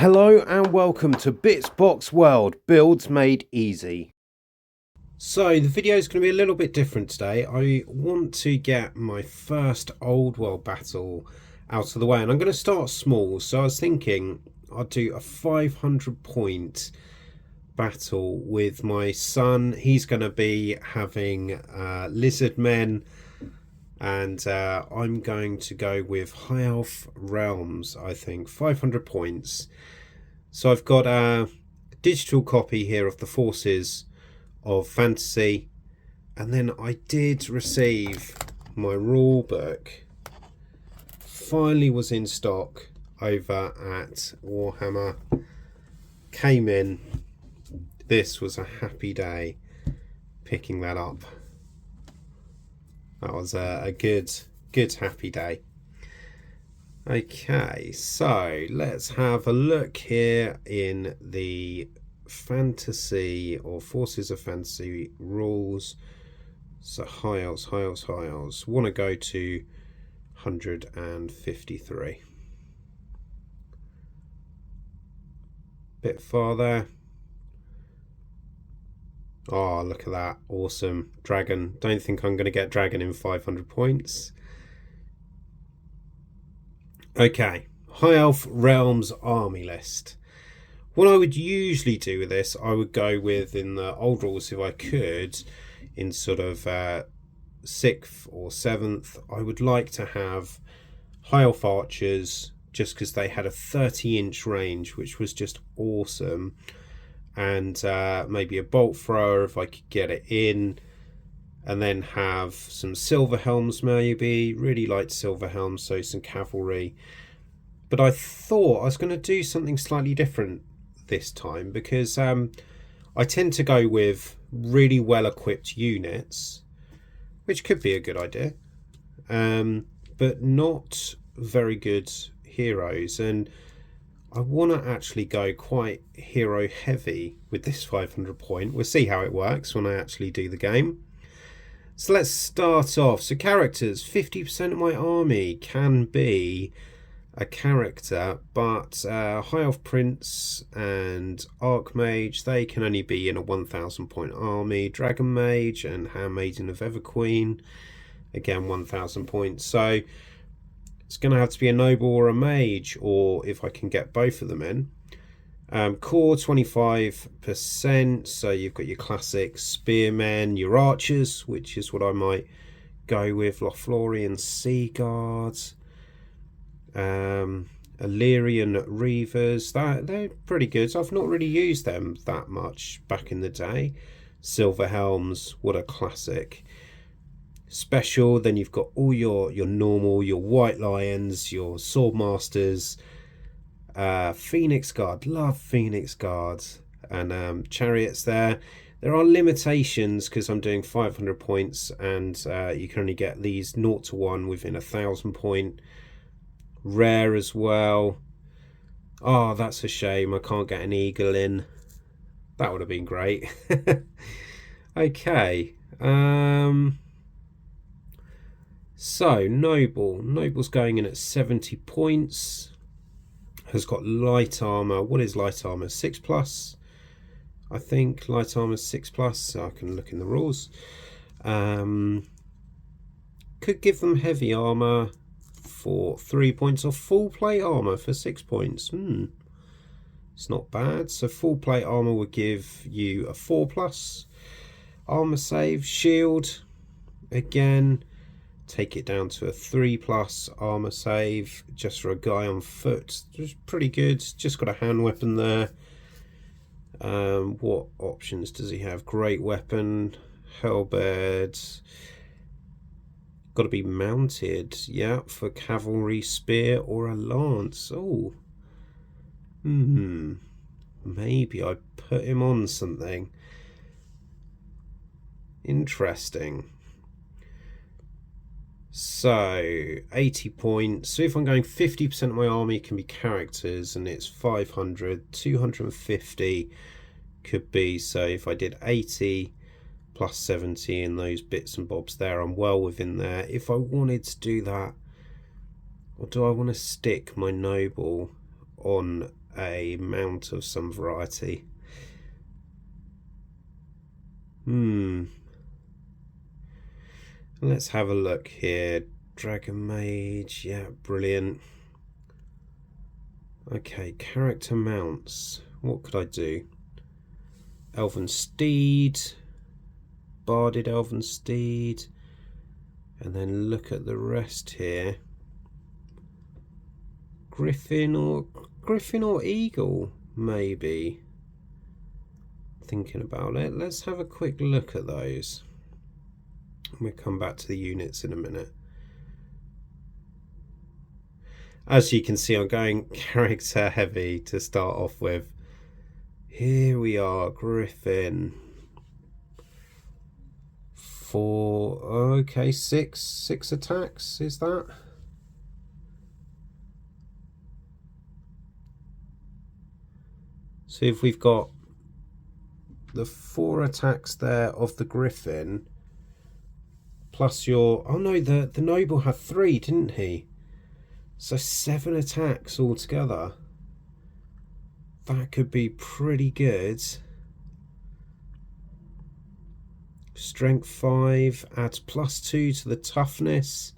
Hello and welcome to Bits Box World, builds made easy. So the video is going to be a little bit different today. I want to get my first old world battle out of the way, and I'm going to start small. So I was thinking I'd do a 500 point battle with my son. He's going to be having lizard men, and I'm going to go with High Elf Realms. I think 500 points. So I've got a digital copy here of the Forces of Fantasy, and then I did receive my rule book. Finally was in stock over at Warhammer. Came in. This was a happy day picking that up. That was a good happy day. Okay, so let's have a look here in the Fantasy or Forces of Fantasy rules. So High Elves. Want to go to 153. Bit farther. Oh, look at that. Awesome. Dragon. Don't think I'm going to get dragon in 500 points. Okay. High Elf Realms army list. What I would usually do with this, I would go with, in the old rules if I could, in sort of 6th or 7th, I would like to have High Elf Archers, just because they had a 30-inch range, which was just awesome. And maybe a bolt thrower if I could get it in, and then have some silver helms, maybe. Really liked silver helms, so some cavalry. But I thought I was going to do something slightly different this time, because I tend to go with really well equipped units, which could be a good idea, but not very good heroes. And I want to actually go quite hero heavy with this 500 point. We'll see how it works when I actually do the game. So let's start off. So characters, 50% of my army can be a character, but High Elf Prince and Archmage, they can only be in a 1000 point army. Dragon Mage and Handmaiden of Everqueen, again 1000 points. So it's going to have to be a noble or a mage, or if I can get both of them in. Core 25%, so you've got your classic spearmen, your archers, which is what I might go with, Lothlorien Sea Guards, Illyrian Reavers. They're pretty good. I've not really used them that much back in the day. Silver Helms, what a classic. Special, then you've got all your normal, your White Lions, your Swordmasters, Phoenix Guard, love Phoenix Guards, and Chariots there. There are limitations because I'm doing 500 points, and you can only get these 0 to 1 within 1000 point. Rare as well. Oh, that's a shame I can't get an eagle in. That would have been great. Okay. So, Noble's going in at 70 points. Has got light armor. What is light armor? 6+. I think light armor 6+. So I can look in the rules. Could give them heavy armor for 3 points, or full plate armor for 6 points. It's not bad. So full plate armor would give you a 4+. Armor save, shield. Again, take it down to a 3+ armor save just for a guy on foot. It's pretty good. Just got a hand weapon there. What options does he have? Great weapon, halberd. Got to be mounted, yeah, for cavalry, spear, or a lance. Oh, maybe I put him on something interesting. So 80 points. So if I'm going 50% of my army can be characters, and it's 500, 250 could be. So if I did 80 plus 70 in those bits and bobs there, I'm well within there. If I wanted to do that, or do I want to stick my noble on a mount of some variety. Let's have a look here. Dragon Mage, yeah, brilliant. Okay, character mounts. What could I do? Elven Steed, Barded Elven Steed, and then look at the rest here. Griffin or Eagle, maybe. Thinking about it. Let's have a quick look at those. We'll come back to the units in a minute. As you can see, I'm going character heavy to start off with. Here we are, Griffin. 4, okay, 6 attacks, is that? So if we've got the 4 attacks there of the Griffin, plus your... Oh no, the Noble had 3, didn't he? So 7 attacks altogether. That could be pretty good. Strength 5 adds +2 to the toughness.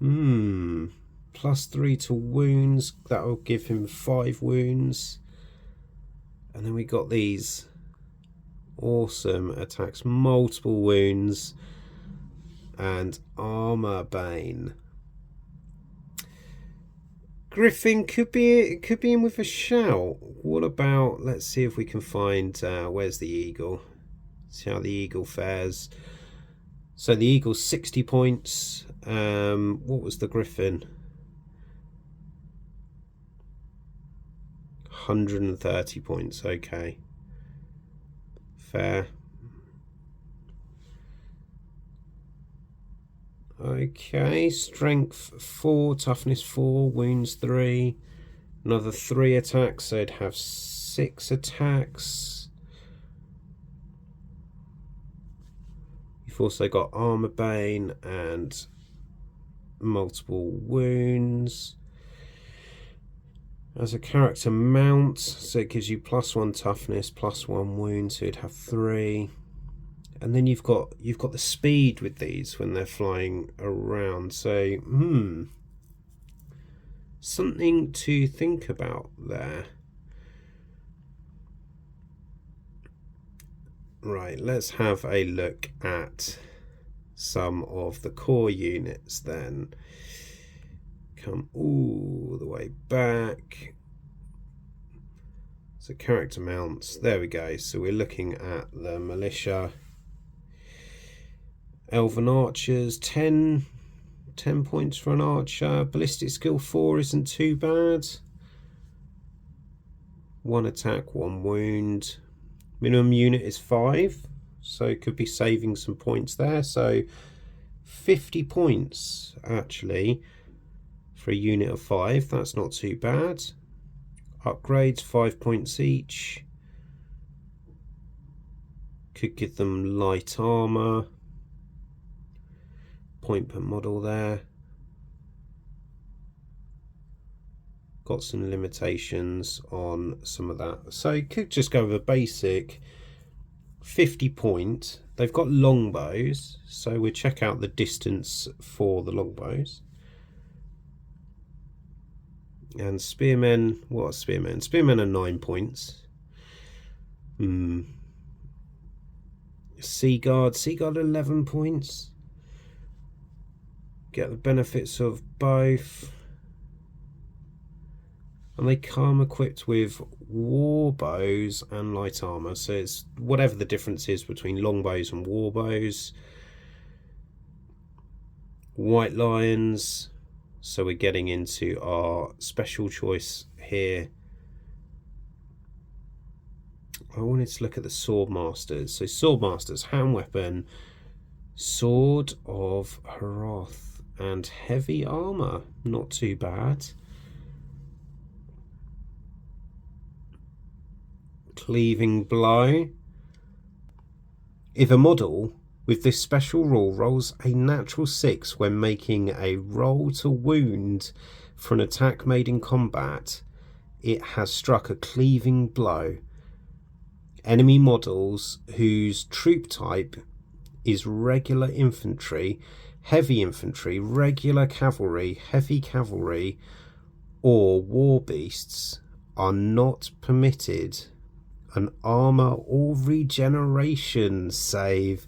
+3 to wounds. That will give him 5 wounds. And then we got these awesome attacks, multiple wounds, and armor Bane. Griffin could be in with a shout. What about, let's see if we can find where's the Eagle. See how the Eagle fares. So the Eagle's 60 points. What was the Griffin? 130 points. Okay, fair. Okay, strength 4, toughness 4, wounds 3, another 3 attacks, so it'd have 6 attacks. You've also got armor Bane and multiple wounds. As a character mount, so it gives you +1 toughness, +1 wound, so you'd have 3. And then you've got the speed with these when they're flying around. So, something to think about there. Right, let's have a look at some of the core units then. Come all the way back. So character mounts, there we go. So we're looking at the militia. Elven archers, 10 points for an archer. Ballistic skill 4 isn't too bad. 1 attack, 1 wound. Minimum unit is 5, so it could be saving some points there. So 50 points actually for a unit of 5. That's not too bad. Upgrades 5 points each. Could give them light armor. Point per model there. Got some limitations on some of that, so you could just go with a basic 50 point. They've got longbows, so we'll check out the distance for the longbows. And spearmen, what are spearmen? Spearmen are 9 points. Sea Guard 11 points. Get the benefits of both. And they come equipped with war bows and light armor. So it's whatever the difference is between longbows and war bows. White lions. So we're getting into our special choice here. I wanted to look at the sword masters. So sword masters, hand weapon, sword of Heroth, and heavy armor. Not too bad. Cleaving Blue. If a model with this special rule rolls a natural 6 when making a roll to wound for an attack made in combat, it has struck a cleaving blow. Enemy models whose troop type is regular infantry, heavy infantry, regular cavalry, heavy cavalry, or war beasts are not permitted an armor or regeneration save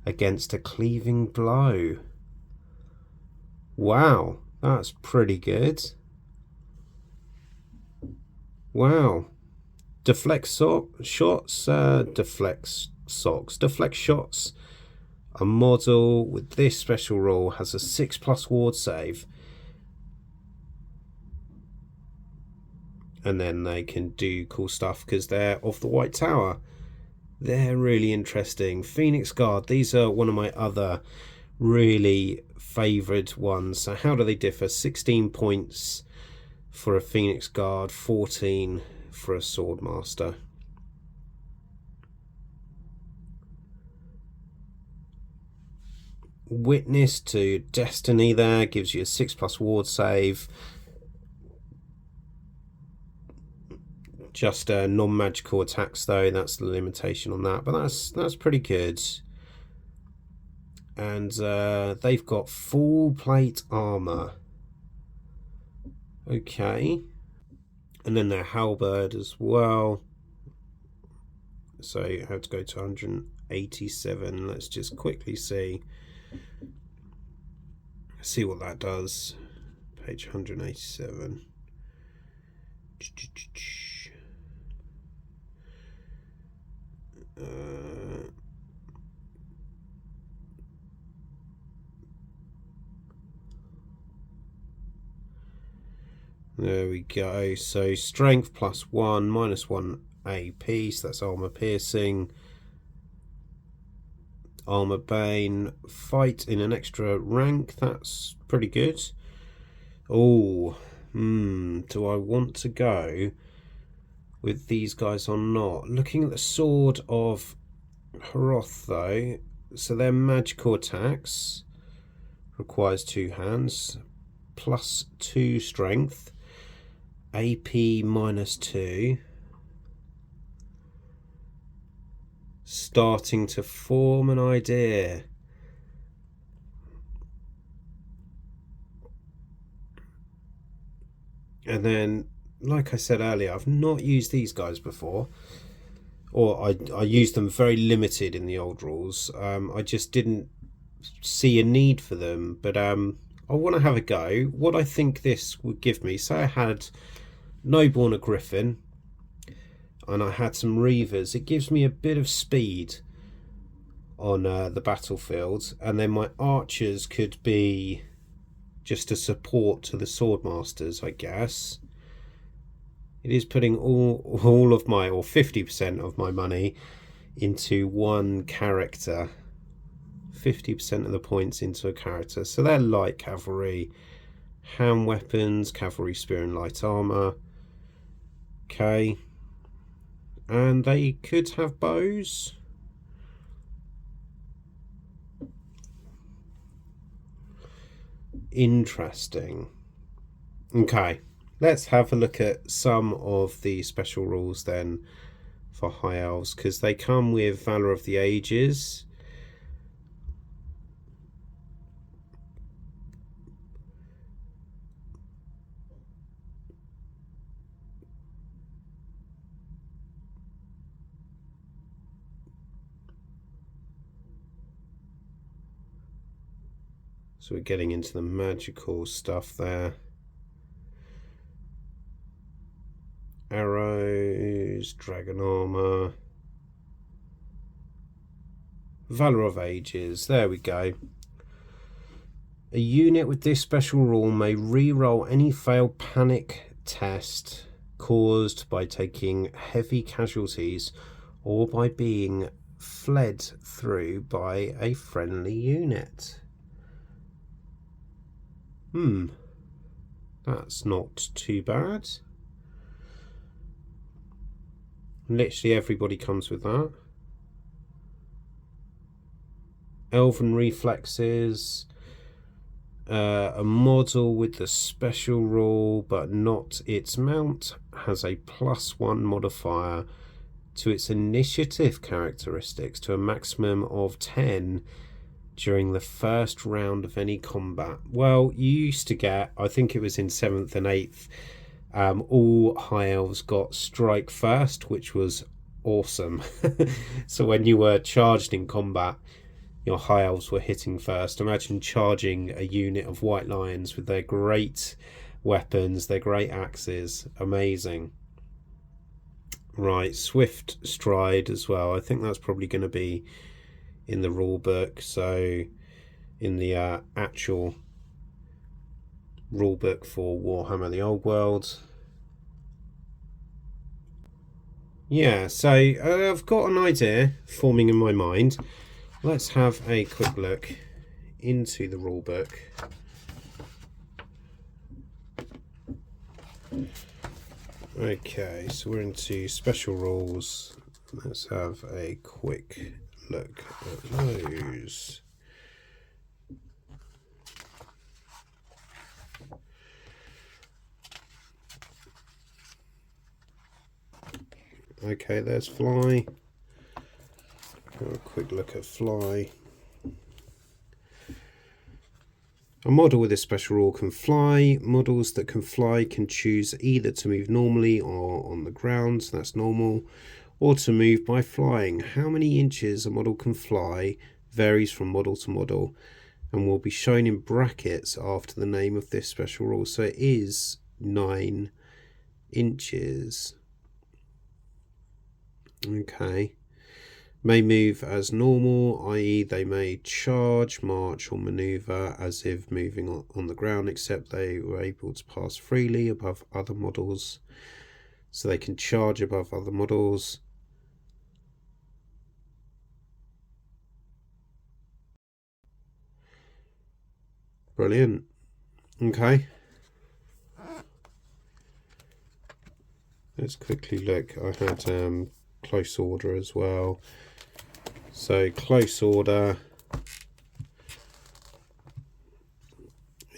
against a cleaving blow. Wow, that's pretty good. Wow. Deflect shots. A model with this special rule has a 6+ ward save. And then they can do cool stuff because they're off the White Tower. They're really interesting. Phoenix Guard, these are one of my other really favoured ones. So how do they differ? 16 points for a Phoenix Guard, 14 for a Swordmaster. Witness to Destiny there gives you a 6+ ward save. Just non-magical attacks though, that's the limitation on that, but that's pretty good. And they've got full plate armor. Okay. And then their halberd as well. So you have to go to 187. Let's just quickly see what that does. Page 187. There we go. So strength +1, -1 AP, so that's armor piercing. Armor Bane, fight in an extra rank, that's pretty good. Oh, do I want to go with these guys or not? Looking at the Sword of Heroth though, so their magical attacks requires 2 hands, +2 strength, AP -2. Starting to form an idea. And then, like I said earlier, I've not used these guys before, or I used them very limited in the old rules. I just didn't see a need for them, but I want to have a go. What I think this would give me, say I had Noble and a Griffin, and I had some Reavers, it gives me a bit of speed on the battlefield, and then my archers could be just a support to the Swordmasters, I guess. It is putting all of my, or 50% of my money into one character. 50% of the points into a character. So they're light cavalry, hand weapons, cavalry, spear and light armor. Okay. And they could have bows. Interesting. Okay, let's have a look at some of the special rules then for High Elves, because they come with Valor of the Ages. So we're getting into the magical stuff there. Arrows, dragon armor, Valor of Ages, there we go. A unit with this special rule may re-roll any failed panic test caused by taking heavy casualties or by being fled through by a friendly unit. That's not too bad. Literally everybody comes with that. Elven reflexes. A model with the special rule but not its mount has a +1 modifier to its initiative characteristics to a maximum of 10 during the first round of any combat. Well, you used to get, I think it was in 7th and 8th, all high elves got strike first, which was awesome. So when you were charged in combat, your high elves were hitting first. Imagine charging a unit of white lions with their great weapons, their great axes. Amazing. Right, swift stride as well. I think that's probably going to be in the rule book. So in the actual rule book for Warhammer the Old World. Yeah, so I've got an idea forming in my mind. Let's have a quick look into the rule book. Okay, so we're into special rules. Let's have a quick look at those. Okay, there's fly. Have a quick look at fly. A model with a special rule can fly. Models that can fly can choose either to move normally or on the ground, so that's normal, or to move by flying. How many inches a model can fly varies from model to model and will be shown in brackets after the name of this special rule. So it is 9 inches. Okay. May move as normal, i.e. they may charge, march or manoeuvre as if moving on the ground, except they were able to pass freely above other models. So they can charge above other models. Brilliant. Okay. Let's quickly look. I had close order as well. So close order,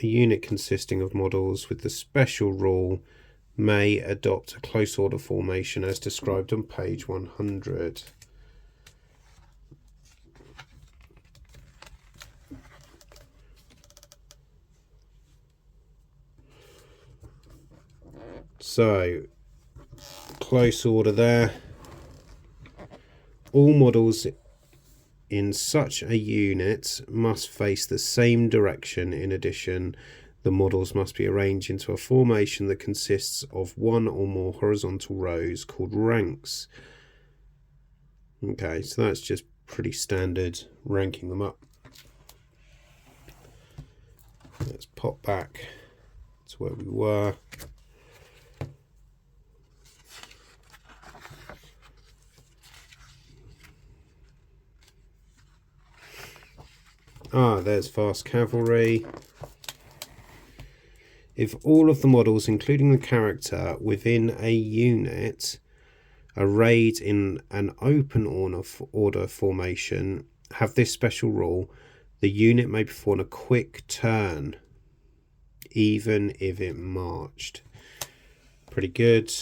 a unit consisting of models with the special rule may adopt a close order formation as described on page 100. So close order there. All models in such a unit must face the same direction. In addition, the models must be arranged into a formation that consists of one or more horizontal rows called ranks. Okay, so that's just pretty standard ranking them up. Let's pop back to where we were. There's fast cavalry. If all of the models, including the character within a unit, arrayed in an open order formation, have this special rule, the unit may perform a quick turn, even if it marched. Pretty good.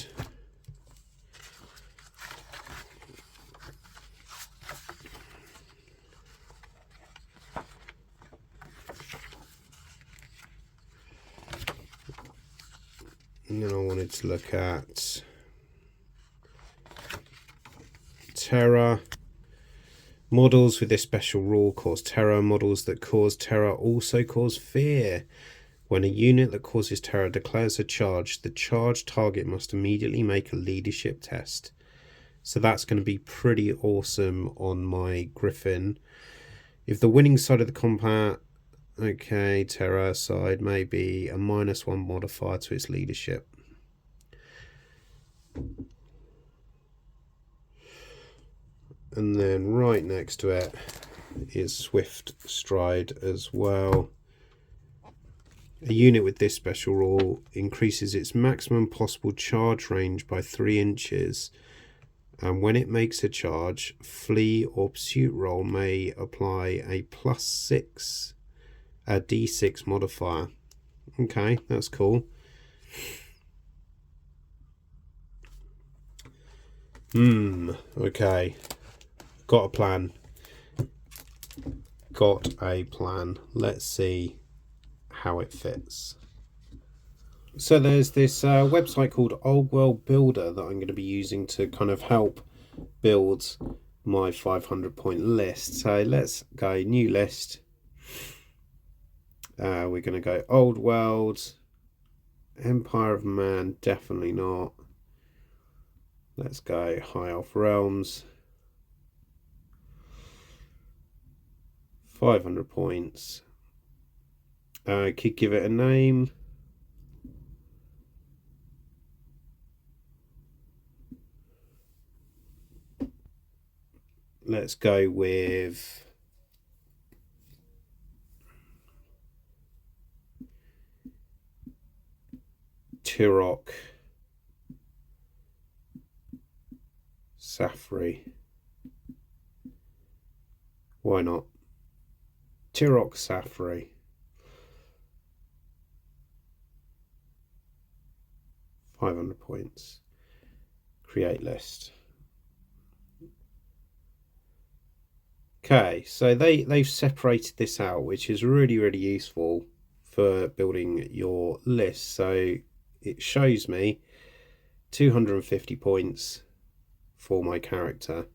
And then I wanted to look at terror. Models with this special rule cause terror. Models that cause terror also cause fear. When a unit that causes terror declares a charge, the charged target must immediately make a leadership test. So that's going to be pretty awesome on my Griffin. If the winning side of the combat, okay, terror side, may be a -1 modifier to its leadership. And then right next to it is swift stride as well. A unit with this special rule increases its maximum possible charge range by 3 inches. And when it makes a charge, flee or pursuit roll may apply a +6 a d6 modifier. Okay, that's cool. Okay. Got a plan. Let's see how it fits. So there's this website called Old World Builder that I'm going to be using to kind of help build my 500 point list. So let's go new list. We're going to go Old World. Empire of Man, definitely not. Let's go High Elf Realms. 500 points. I could give it a name. Let's go with Tirok Safri. Why not? Tirok Safri. 500 points. Create list. Okay, so they've separated this out, which is really, really useful for building your list. So it shows me 250 points for my character.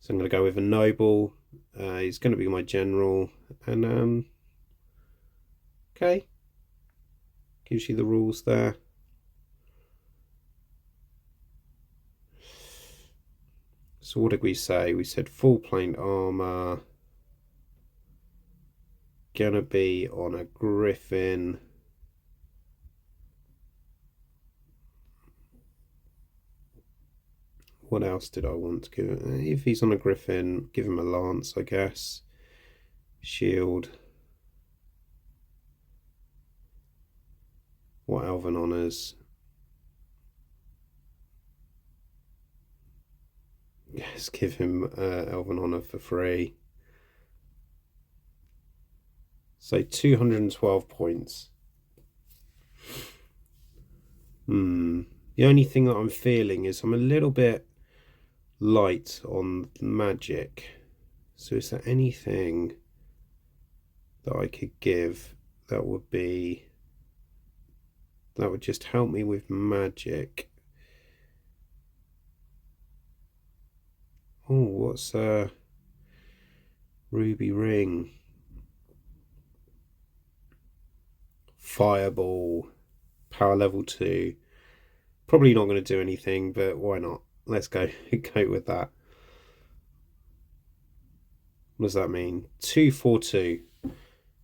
So I'm going to go with a noble. He's going to be my general. And okay, gives you the rules there. So what did we say? We said full plate armor. Gonna be on a Griffin. What else did I want to give? If he's on a Griffin, give him a lance, I guess. Shield. What elven honours? Yes, give him elven honour for free. So 212 points. The only thing that I'm feeling is I'm a little bit light on magic. So is there anything that I could give that would just help me with magic? Oh, what's a ruby ring? Fireball, power level 2. Probably not going to do anything, but why not? Let's go with that. What does that mean? 242.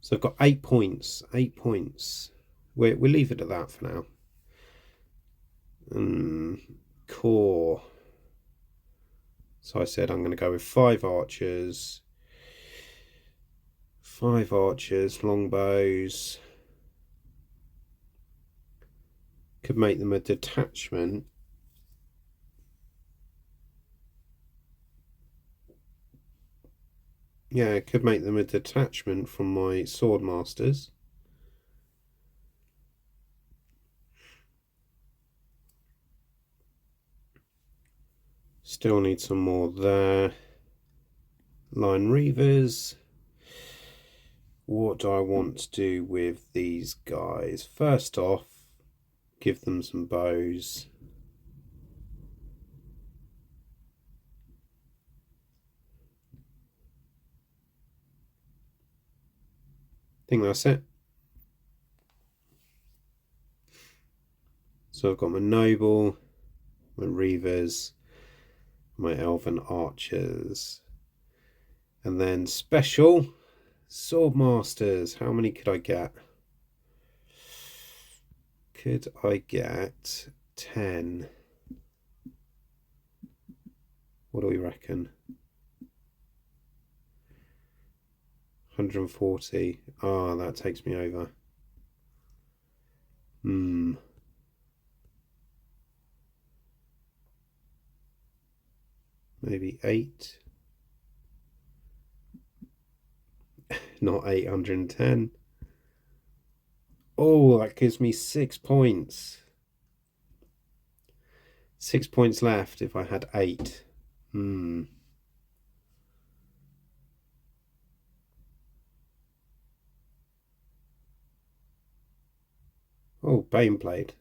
So I've got 8 points. 8 points. We'll leave it at that for now. Core. So I said I'm going to go with 5 archers. 5 archers, longbows. Could make them a detachment. Yeah, it could make them a detachment from my sword masters. Still need some more there. Line Reavers. What do I want to do with these guys? First off, give them some bows. I think that's it. So I've got my noble, my reavers, my elven archers, and then special sword masters. How many could I get? Could I get 10? What do we reckon? 140. Ah, that takes me over. Maybe 8. not 810. Oh, that gives me 6 points. 6 points left if I had 8. Oh, Bane Blade.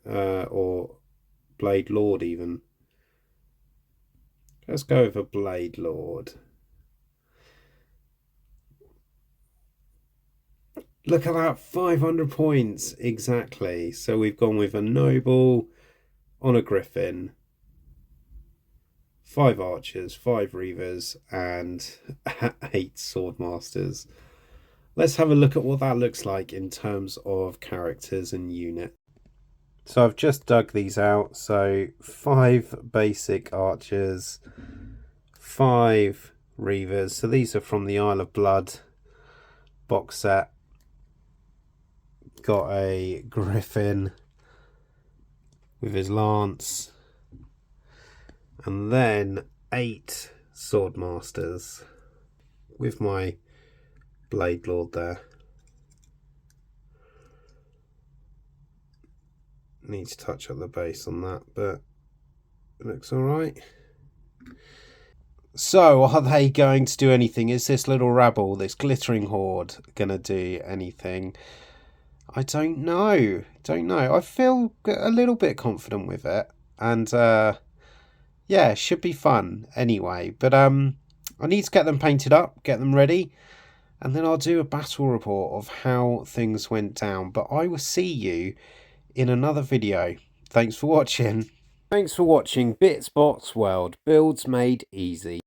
Or Blade Lord even. Let's go with a Blade Lord. Look at that, 500 points exactly. So we've gone with a Noble on a Griffin, 5 Archers, 5 Reavers, and 8 Swordmasters. Let's have a look at what that looks like in terms of characters and unit. So I've just dug these out. So 5 basic Archers, 5 Reavers. So these are from the Isle of Blood box set. Got a Griffin with his lance, and then 8 Swordmasters with my Blade Lord there. Need to touch up the base on that, but it looks alright. So, are they going to do anything? Is this little rabble, this glittering horde, going to do anything? I don't know. I feel a little bit confident with it. And, yeah, should be fun anyway. But I need to get them painted up, get them ready. And then I'll do a battle report of how things went down. But I will see you in another video. Thanks for watching. Thanks for watching Bitsbots World, Builds Made Easy.